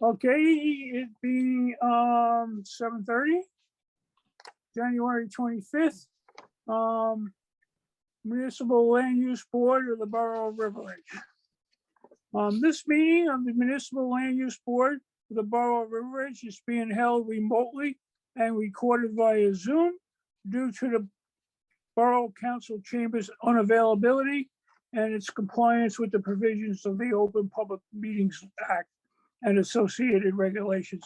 Okay, it being 7:30, January 25th. Municipal Land Use Board of the Borough of River Ridge. This meeting of the Municipal Land Use Board of the Borough of River Ridge is being held remotely and recorded via Zoom due to the Borough Council Chamber's unavailability and its compliance with the provisions of the Open Public Meetings Act and associated regulations.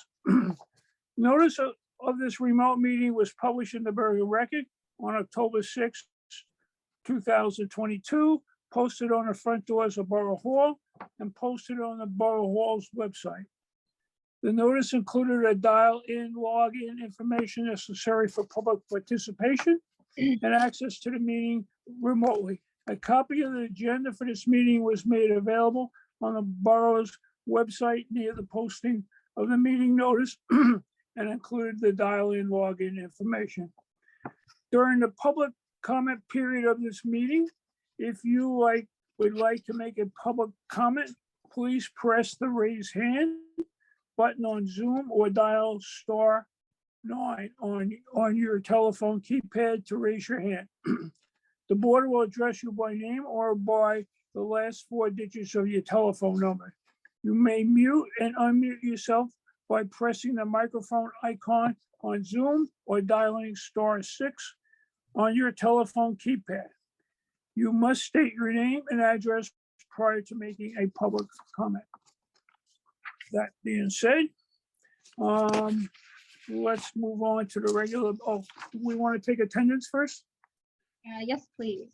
Notice of this remote meeting was published in the Borough Record on October 6, 2022, posted on the front doors of Borough Hall and posted on the Borough Hall's website. The notice included a dial-in login information necessary for public participation and access to the meeting remotely. A copy of the agenda for this meeting was made available on the borough's website near the posting of the meeting notice and included the dial-in login information. During the public comment period of this meeting, if you would like to make a public comment, please press the raise hand button on Zoom or dial *9 on your telephone keypad to raise your hand. The board will address you by name or by the last 4 digits of your telephone number. You may mute and unmute yourself by pressing the microphone icon on Zoom or dialing *6 on your telephone keypad. You must state your name and address prior to making a public comment. That being said, let's move on to the regular. Oh, we want to take attendance first? Yes, please.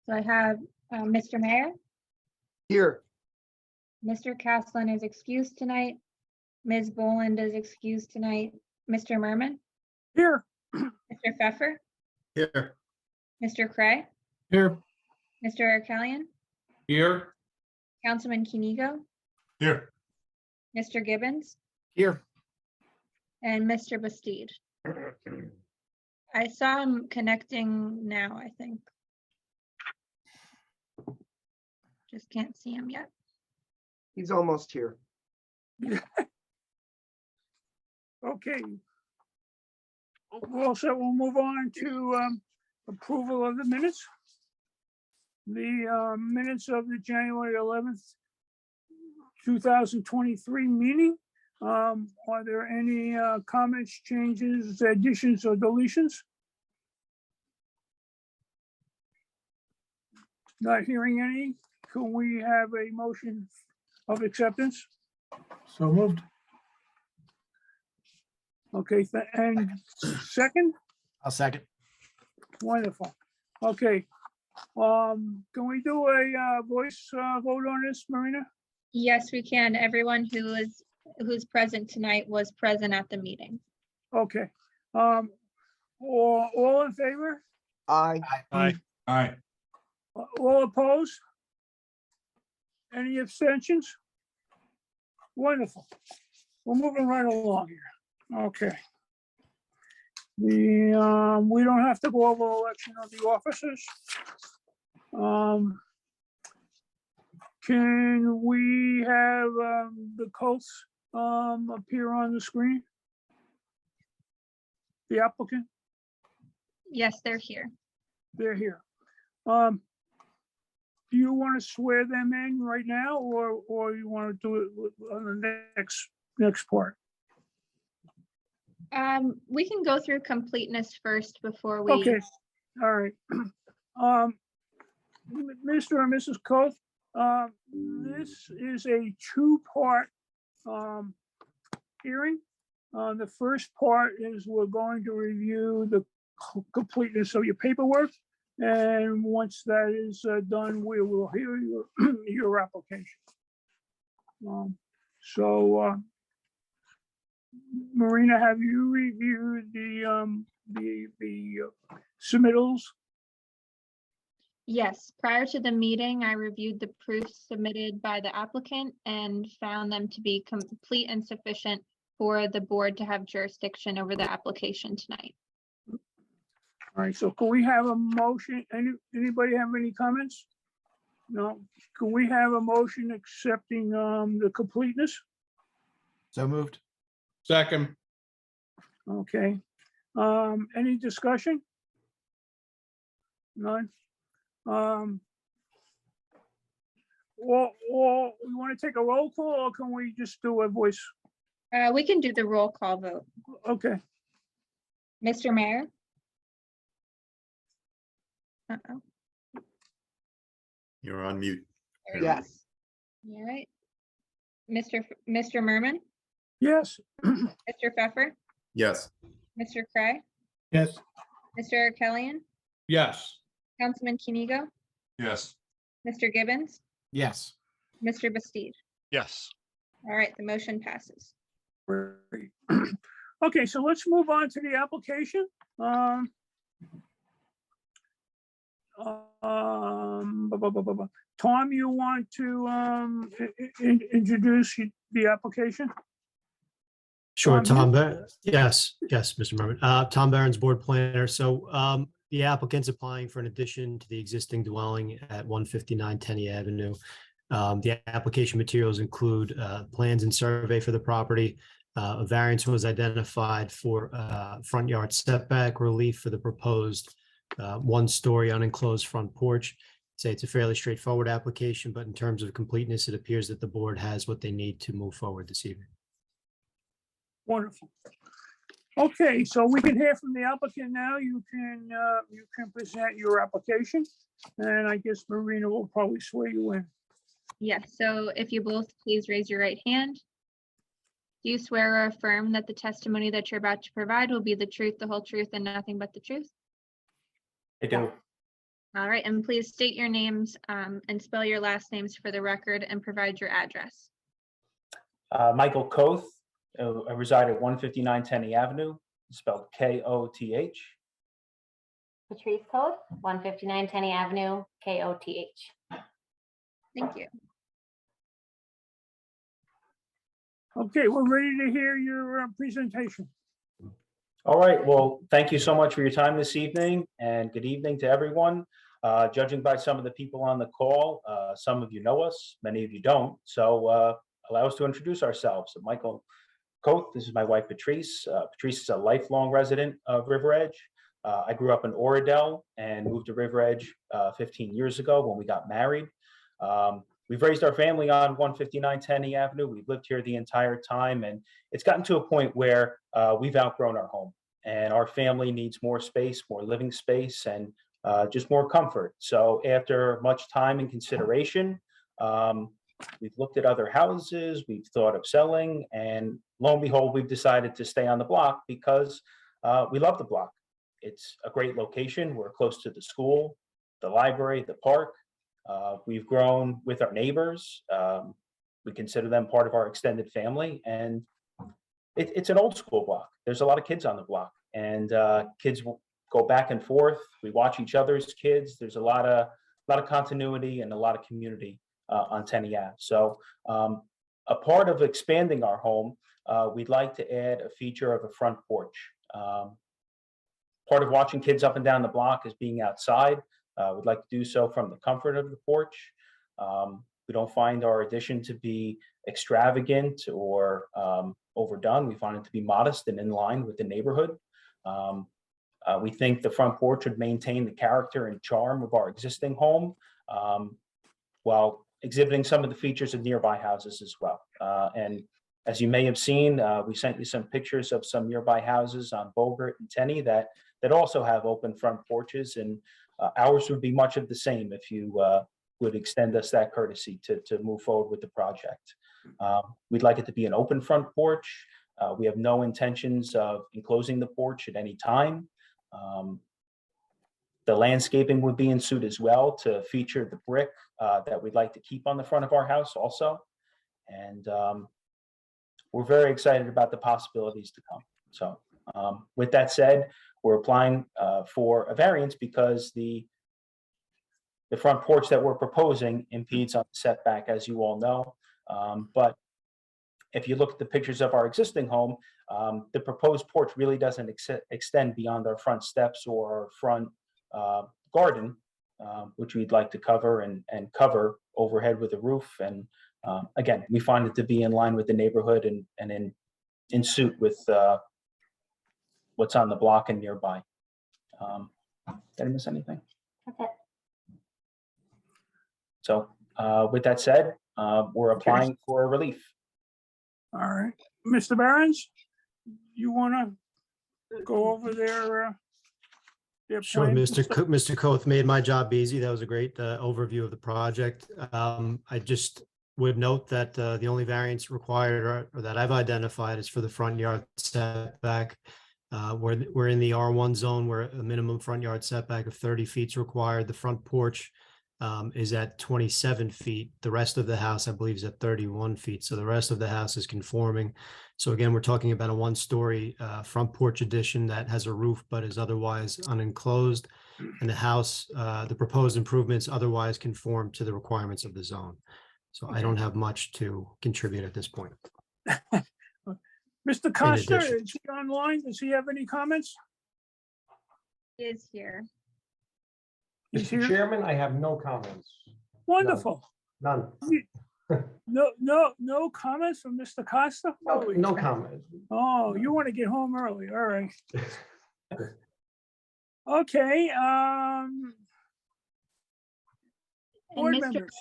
So I have Mr. Mayor. Here. Mr. Caslin is excused tonight. Ms. Boland is excused tonight. Mr. Merman. Here. Mr. Pfeffer. Here. Mr. Cray. Here. Mr. Arkelian. Here. Councilman Kinigo. Here. Mr. Gibbons. Here. And Mr. Bastide. I saw him connecting now, I think. Just can't see him yet. He's almost here. Okay. Also, we'll move on to approval of the minutes. The minutes of the January 11th, 2023 meeting. Are there any comments, changes, additions, or deletions? Not hearing any. Can we have a motion of acceptance? So moved. Okay, and second? I'll second. Wonderful. Okay. Can we do a voice vote on this, Marina? Yes, we can. Everyone who's present tonight was present at the meeting. Okay. All in favor? Aye. Aye. Aye. All opposed? Any abstentions? Wonderful. We're moving right along here. Okay. We don't have to go over election of the officers. Can we have the Colts appear on the screen? The applicant? Yes, they're here. They're here. Do you want to swear them in right now, or you want to do it on the next part? We can go through completeness first before we. Okay, all right. Mr. and Mrs. Coth, this is a 2-part hearing. The first part is we're going to review the completeness of your paperwork. And once that is done, we will hear your application. Marina, have you reviewed the submittals? Yes, prior to the meeting, I reviewed the proofs submitted by the applicant and found them to be complete and sufficient for the board to have jurisdiction over the application tonight. All right, so can we have a motion? Anybody have any comments? No. Can we have a motion accepting the completeness? So moved. Second. Okay. Any discussion? None? Or we want to take a roll call, or can we just do a voice? We can do the roll call vote. Okay, Mr. Mayor? Uh-oh. You're on mute. There it Yes. is. All right. Mr. Merman, yes, Mr. Pfeffer, Yes. Mr. Cray, Yes. Mr. Kelly, Yes. Councilman Kenigo, Yes. Mr. Gibbons, Yes. Mr. Bastide. Yes. All right, the motion passes. great. Okay, so let's move on to the application. Tom, you want to introduce the application? Sure, Tom, yes, Mr. Merman. Tom Barron's board planner. So the applicant's applying for an addition to the existing dwelling at 159 Tenney Avenue. The application materials include plans and survey for the property. A variance was identified for front yard setback relief for the proposed one-story unenclosed front porch. Say it's a fairly straightforward application, but in terms of completeness, it appears that the board has what they need to move forward this evening. Wonderful. Okay, so we can hear from the applicant now. You can present your application, and I guess Marina will probably swear you in. Yes, so if you both please raise your right hand. Do you swear or affirm that the testimony that you're about to provide will be the truth, the whole truth, and nothing but the truth? I do. All right, and please state your names and spell your last names for the record and provide your address. Michael Koth. I reside at 159 Tenney Avenue, spelled Koth. Patrice Code, 159 Tenney Avenue, KOTH. Thank you. Okay, we're ready to hear your presentation. All right, well, thank you so much for your time this evening, and good evening to everyone. Judging by some of the people on the call, some of you know us, many of you don't. So allow us to introduce ourselves. Michael Koth, this is my wife, Patrice. Patrice is a lifelong resident of River Edge. I grew up in Oradell and moved to River Edge 15 years ago when we got married. We've raised our family on 159 Tenney Avenue. We've lived here the entire time, and it's gotten to a point where we've outgrown our home, and our family needs more space, more living space, and just more comfort. So after much time and consideration, we've looked at other houses, we've thought of selling, and lo and behold, we've decided to stay on the block because we love the block. It's a great location. We're close to the school, the library, the park. We've grown with our neighbors. We consider them part of our extended family, and it's an old school block. There's a lot of kids on the block, and kids will go back and forth. We watch each other's kids. There's a lot of continuity and a lot of community on Tenney Ave. So a part of expanding our home, we'd like to add a feature of a front porch. Part of watching kids up and down the block is being outside. We'd like to do so from the comfort of the porch. We don't find our addition to be extravagant or overdone. We find it to be modest and in line with the neighborhood. We think the front porch would maintain the character and charm of our existing home while exhibiting some of the features of nearby houses as well. And as you may have seen, we sent you some pictures of some nearby houses on Bogart and Tenney that also have open front porches, and ours would be much of the same if you would extend us that courtesy to move forward with the project. We'd like it to be an open front porch. We have no intentions of enclosing the porch at any time. The landscaping would be in suit as well to feature the brick that we'd like to keep on the front of our house also. And we're very excited about the possibilities to come. So with that said, we're applying for a variance because the front porch that we're proposing impedes on the setback, as you all know. But if you look at the pictures of our existing home, the proposed porch really doesn't extend beyond our front steps or our front garden. which we'd like to cover and cover overhead with a roof. And again, we find it to be in line with the neighborhood and in suit with what's on the block and nearby. Did I miss anything? That's it. So with that said, we're applying for relief. All right, Mr. Barron's, you want to go over their Sure, plan? Mr. Koth made my job easy. That was a great overview of the project. I just would note that the only variance required or that I've identified is for the front yard setback. We're in the R1 zone where a minimum front yard setback of 30 feet is required. The front porch is at 27 feet. The rest of the house, I believe, is at 31 feet. So the rest of the house is conforming. So again, we're talking about a one-story front porch addition that has a roof but is otherwise unenclosed. And the house, the proposed improvements otherwise conform to the requirements of the zone. So I don't have much to contribute at this point. Mr. Costa, addition. is he online? Does he have any comments? He is here. He's Mr. here? Chairman, I have no comments. Wonderful. None. No comments from Mr. Costa? Holy No cow. comment. Oh, you want to get home early, all right. Okay, And board Mr. members,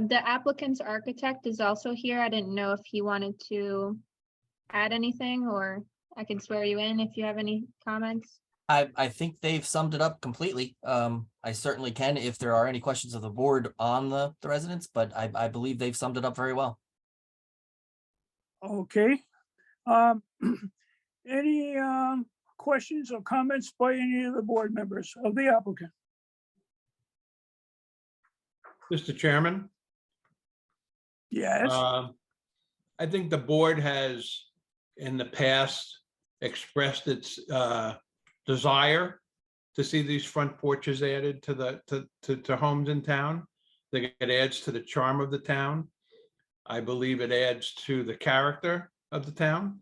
The applicant's architect is also here. I didn't know if he wanted to add anything, or I can swear you in if you have any comments. I think they've summed it up completely. I certainly can if there are any questions of the board on the residents, but I believe they've summed it up very well. okay. Any questions or comments by any of the board members of the applicant? Mr. Chairman, Yes, I think the board has in the past expressed its desire to see these front porches added to homes in town. I think it adds to the charm of the town. I believe it adds to the character of the town.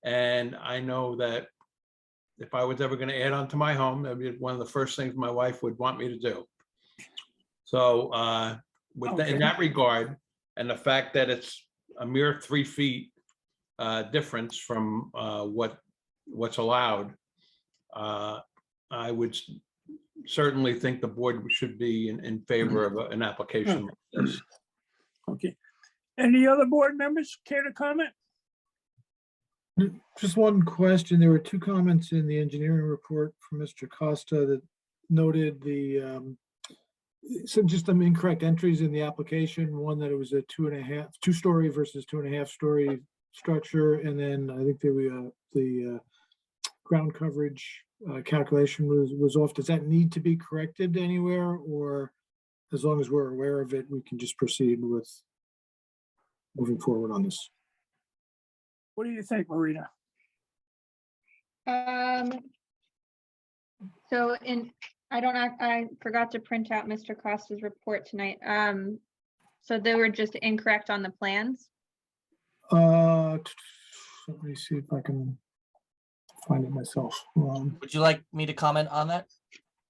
And I know that if I was ever going to add on to my home, that'd be one of the first things my wife would want me to do. So in that regard, and the fact that it's a mere 3 feet difference from what's allowed, I would certainly think the board should be in favor of an application like this. okay. Any other board members care to comment? Just one question. There were two comments in the engineering report from Mr. Costa that noted some incorrect entries in the application. One, that it was a 2.5-story versus 2.5-story structure. And then I think the ground coverage calculation was off. Does that need to be corrected anywhere, or as long as we're aware of it, we can just proceed with moving forward on this? What do you think, Marina? So I forgot to print out Mr. Costa's report tonight. So they were just incorrect on the plans. Let me see if I can find it myself. Would you like me to comment on that?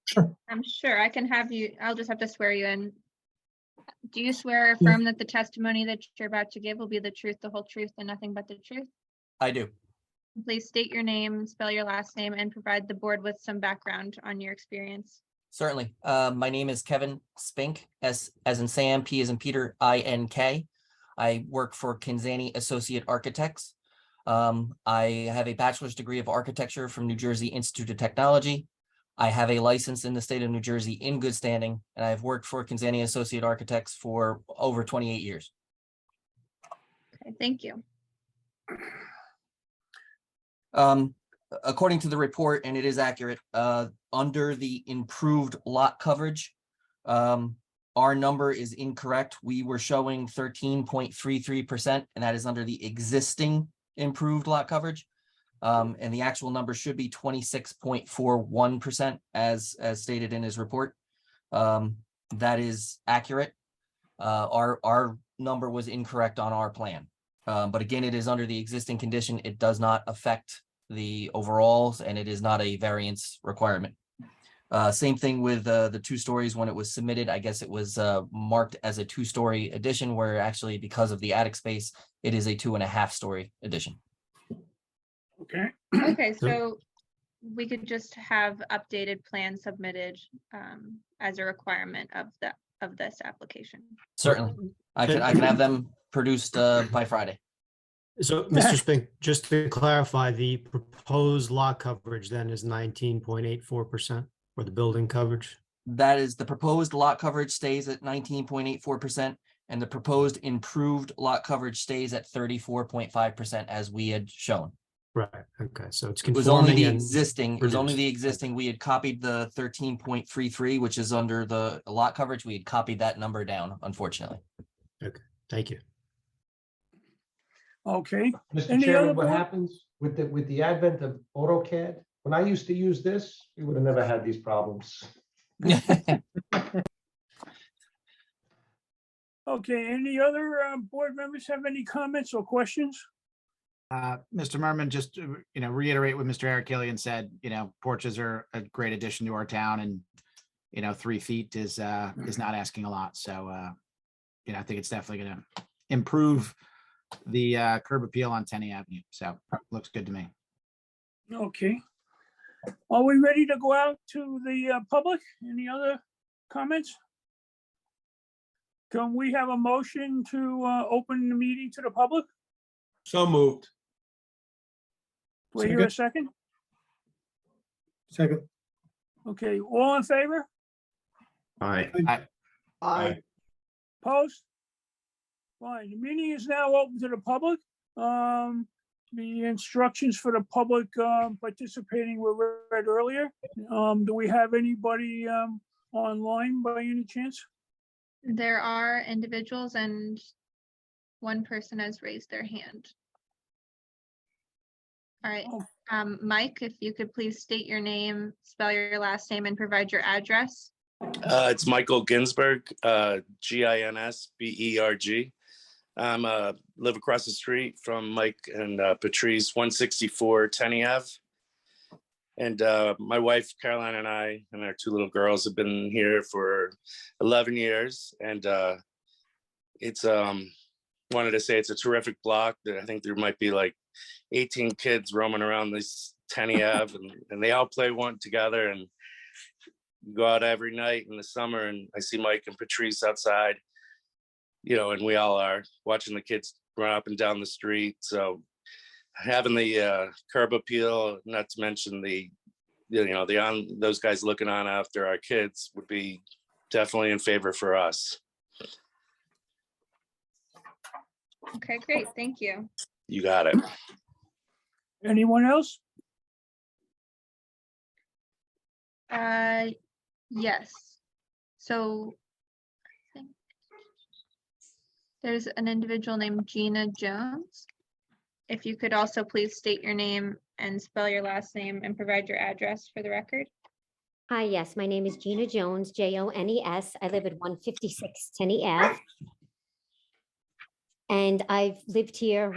Sure. I'm sure I can have you, I'll just have to swear you in. Do you swear or affirm that the testimony that you're about to give will be the truth, the whole truth, and nothing but the truth? I do. Please state your name, spell your last name, and provide the board with some background on your experience. Certainly. My name is Kevin Spink, S as in Sam, P as in Peter, I-N-K. I work for Kinzani Associate Architects. I have a bachelor's degree of architecture from New Jersey Institute of Technology. I have a license in the state of New Jersey in good standing, and I've worked for Kinzani Associate Architects for over 28 years. Okay, thank you. According to the report, and it is accurate, under the improved lot coverage, our number is incorrect. We were showing 13.33%, and that is under the existing improved lot coverage. And the actual number should be 26.41% as stated in his report. That is accurate. Our number was incorrect on our plan. But again, it is under the existing condition. It does not affect the overalls, and it is not a variance requirement. Same thing with the 2 stories when it was submitted. I guess it was marked as a 2-story addition, where actually because of the attic space, it is a 2.5-story addition. Okay, Okay, so we could just have updated plans submitted as a requirement of this application. Certainly, I can have them produced by Friday. So, Mr. Spink, just to clarify, the proposed lot coverage then is 19.84% for the building coverage? That is, the proposed lot coverage stays at 19.84%, and the proposed improved lot coverage stays at 34.5%, as we had shown. Right, okay, so it's It was only conforming the and existing, it was only the reduced. existing. We had copied the 13.33, which is under the lot coverage. We had copied that number down, unfortunately. Thank you. okay. Mr. Any other Chairman, what board- happens with the advent of AutoCAD? When I used to use this, we would have never had these problems. Okay, any other board members have any comments or questions? Mr. Merman, just to, reiterate what Mr. Eric Killian said, porches are a great addition to our town, and 3 feet is not asking a lot. So, I think it's definitely going to improve the curb appeal on Tenny Avenue. So looks good to me. Okay. Are we ready to go out to the public? Any other comments? Can we have a motion to open the meeting to the public? So moved. Do I hear a second? Second. Okay, all in favor? Aye. Aye. Opposed? Fine, the meeting is now open to the public. The instructions for the public participating were read earlier. Do we have anybody online by any chance? There are individuals and one person has raised their hand. All right, Oh. Mike, if you could please state your name, spell your last name and provide your address. It's Michael Ginsberg, Ginsberg. Live across the street from Mike and Patrice, 164 Tenny Ave. And my wife, Caroline, and I and our 2 little girls have been here for 11 years. And it's, wanted to say it's a terrific block. I think there might be like 18 kids roaming around this Tenny Ave, and they all play one together and go out every night in the summer. And I see Mike and Patrice outside, and we all are watching the kids run up and down the street. So having the curb appeal, not to mention those guys looking on after our kids, would be definitely in favor for us. Okay, great, thank you. You got it. Anyone else? Yes. So I think there's an individual named Gina Jones. If you could also please state your name and spell your last name and provide your address for the record. Hi, yes, my name is Gina Jones, Jones. I live at 156 Tenny Ave. And we've lived here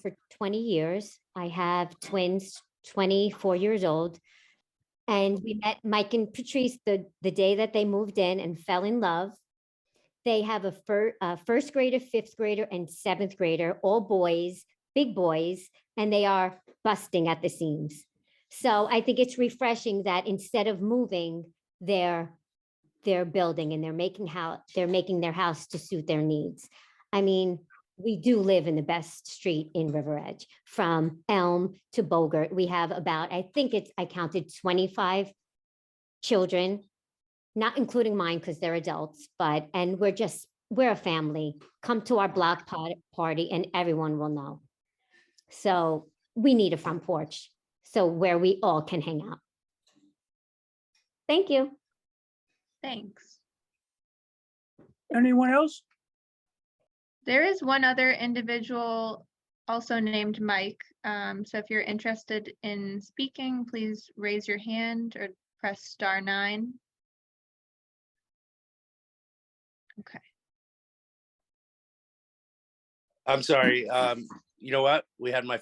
for 20 years. I have twins, 24 years old. And we met Mike and Patrice the day that they moved in and fell in love. They have a first grader, 5th grader, and 7th grader, all boys, big boys, and they are busting at the seams. So I think it's refreshing that instead of moving, they're building and they're making their house to suit their needs. I mean, we do live in the best street in River Edge, from Elm to Bogart. We have about, I counted 25 children, not including mine because they're adults, and we're a family. Come to our block party and everyone will know. So we need a front porch, so where we all can hang out. Thank you. Thanks. Anyone else? There is one other individual also named Mike. So if you're interested in speaking, please raise your hand or press *9. Okay. I'm sorry. you know what? We had my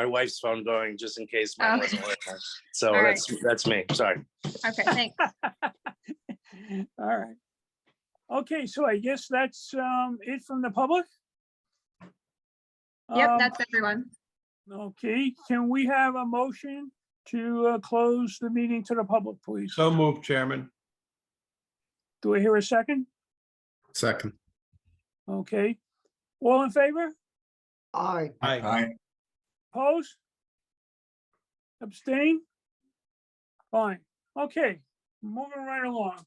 wife's phone going just in case mine Okay. wasn't working. So All right. that's me. Sorry. Okay, thanks. All right. Okay, so I guess that's it from the public? Yep, Um, that's everyone. Okay, can we have a motion to close the meeting to the public, please? So moved, Chairman. Do I hear a second? Second. Okay, all in favor? Aye. Aye. Opposed? Abstain? Fine, okay, moving right along.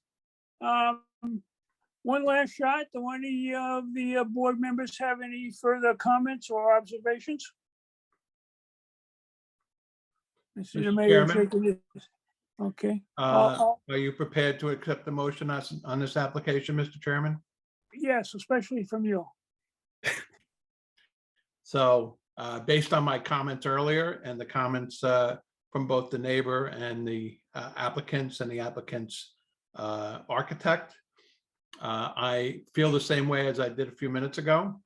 One last shot, do any of the board members have any further comments or observations? I see the Mr. mayor Chairman? shaking his. Okay, Are you prepared to accept the motion on this application, Mr. Chairman? yes, especially from you. So based on my comments earlier and the comments from both the neighbor and the applicants and the applicant's architect, I feel the same way as I did a few minutes ago.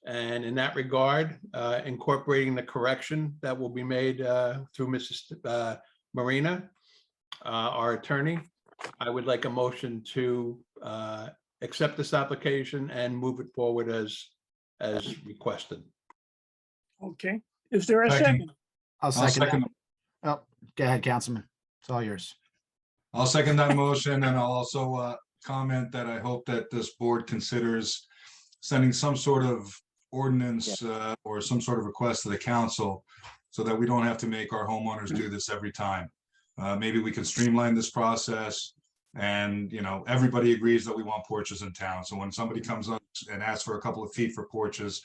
And in that regard, incorporating the correction that will be made through Mrs. Marina, our attorney, I would like a motion to accept this application and move it forward as requested. Okay, is there a Second. second? I'll second. Oh, go ahead, Councilman. It's all yours. I'll second that motion, and I'll also comment that I hope that this board considers sending some sort of ordinance or some sort of request to the council so that we don't have to make our homeowners do this every time. Maybe we can streamline this process, and everybody agrees that we want porches in town. So when somebody comes up and asks for a couple of feet for porches,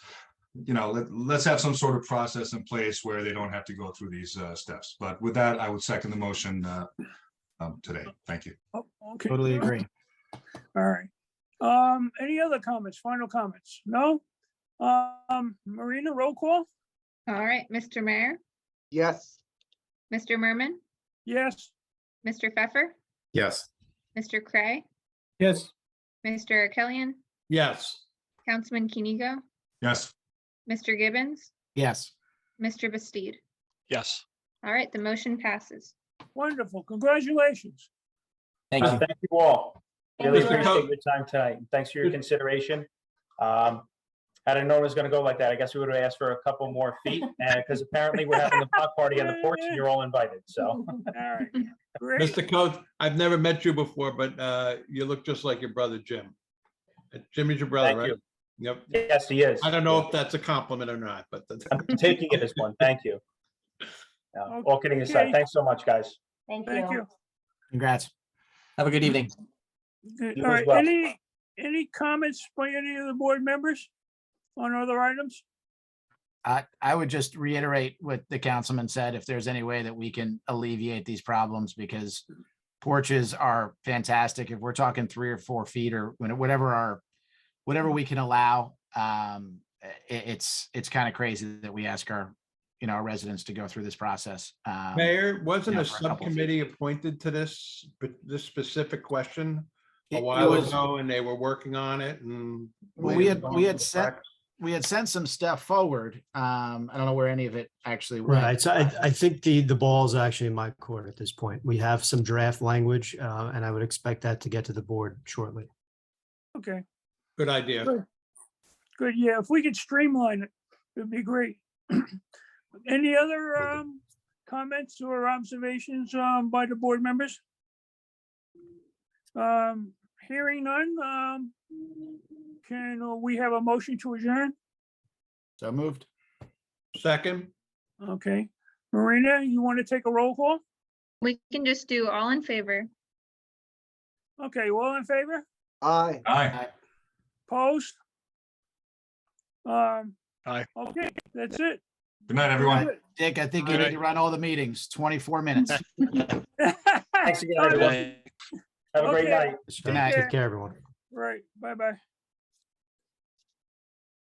let's have some sort of process in place where they don't have to go through these steps. But with that, I would second the motion today. Thank you. Oh, okay. Totally agree. All right. Any other comments, final comments? No? Marina, roll call? All right, Mr. Mayor, Yes. Mr. Merman, Yes. Mr. Pfeffer, Yes. Mr. Cray, Yes. Mr. Killian, Yes. Councilman Kenigo, Yes. Mr. Gibbons, Yes. Mr. Bastide. Yes. All right, the motion passes. Wonderful, congratulations. Thank you. Thank you all. Thank Really you. appreciate your time tonight. and Thanks for your consideration. Had I known it was gonna go like that, I guess we would have asked for a couple more feet, because apparently we're having a block party on the porch and you're all invited, so. All right, great. Mr. Coates, I've never met you before, but you look just like your brother, Jim. Jimmy's your brother, Thank right? you. Yep. Yes, he is. I don't know if that's a compliment or not, but I'm taking it as one. Thank you. All kidding aside, Okay. thanks so much, guys. Thank Thank you. Congrats. Have a good evening. Good. You All as right, well. any comments by any of the board members on other items? I would just reiterate what the councilman said, if there's any way that we can alleviate these problems, because porches are fantastic. If we're talking 3 or 4 feet or whatever we can allow, it's kind of crazy that we ask our residents to go through this process. Mayor, wasn't Yeah, a for a couple feet. subcommittee appointed to this specific question a It while was- ago, and they were working on it and. Well, we had sent some stuff forward. I don't know where any of it actually went. Right. So I think the ball is actually in my court at this point. We have some draft language, and I would expect that to get to the board shortly. Okay, Good idea. good, yeah, if we could streamline it, it'd be great. Any other comments or observations by the board members? Hearing none, can we have a motion to adjourn? So moved. Second, Okay, Marina, you want to take a roll call? We can just do all in favor. Okay, all in favor? Aye. Aye. Opposed? Aye. Okay, that's it. Good night, everyone. Dick, I think you need to run all the meetings, 24 minutes. Thanks again, everyone. Have a great Okay. night. Good night. Take care, everyone. Right, bye-bye.